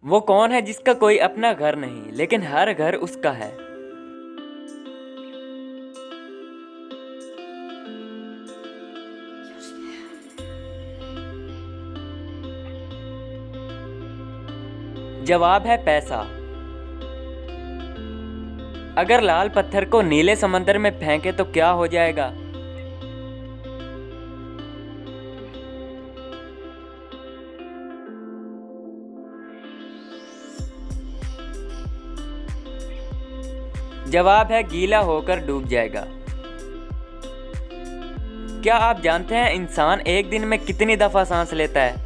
वो कौन है जिसका कोई अपना घर नहीं लेकिन हर घर उसका है? जवाब है पैसा। अगर लाल पत्थर को नीले समंदर में फेंके तो क्या हो जाएगा? जवाब है गीला होकर डूब जाएगा। क्या आप जानते हैं इंसान एक दिन में कितनी दफा सांस लेता है?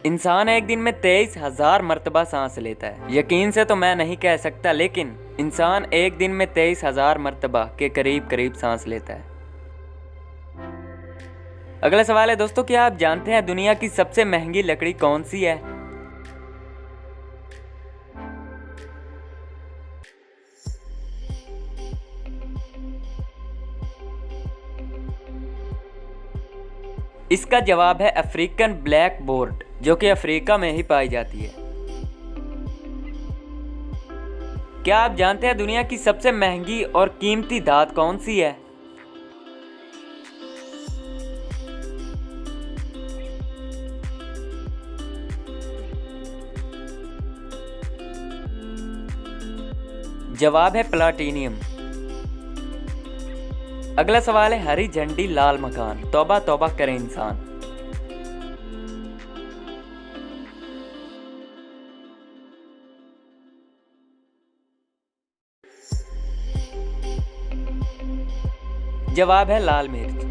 इंसान एक दिन में 23,000 मरतबा सांस लेता है। यकीन से तो मैं नहीं कह सकता, लेकिन इंसान एक दिन में 23,000 मरतबा के करीब करीब सांस लेता है। अगला सवाल है दोस्तों, क्या आप जानते हैं दुनिया की सबसे महंगी लकड़ी कौन सी है? इसका जवाब है अफ्रीकन ब्लैक बोर्ड, जो कि अफ्रीका में ही पाई जाती है। क्या आप जानते हैं दुनिया की सबसे महंगी और कीमती धात कौन सी है? जवाब है प्लाटिनियम। अगला सवाल है हरी झंडी लाल मकान, तौबा तौबा करे इंसान। जवाब है लाल मिर्च।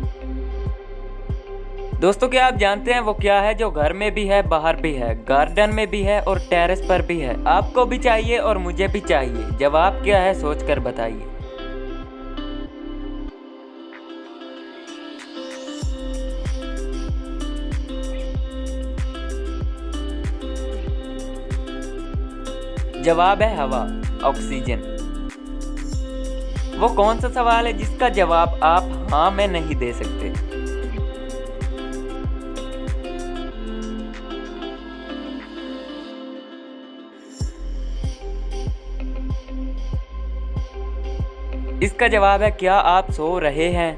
दोस्तों, क्या आप जानते हैं वो क्या है जो घर में भी है, बाहर भी है, गार्डन में भी है और टेरेस पर भी है? आपको भी चाहिए और मुझे भी चाहिए। जवाब क्या है सोचकर बताइए। जवाब है हवा, ऑक्सीजन। वो कौन सा सवाल है जिसका जवाब आप हाँ में नहीं दे सकते? इसका जवाब है क्या आप सो रहे हैं?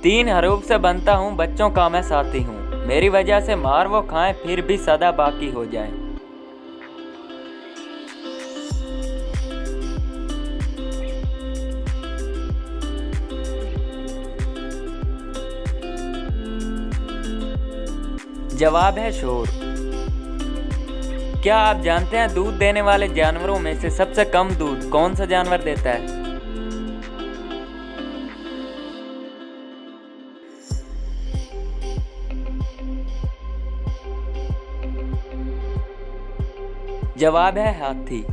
तीन हरूफ से बनता हूँ, बच्चों का मैं साथी हूँ, मेरी वजह से मार वो खाएं फिर भी सदा बाकी हो जाएं। जवाब है शोर। क्या आप जानते हैं दूध देने वाले जानवरों में से सबसे कम दूध कौन सा जानवर देता है? जवाब है हाथी।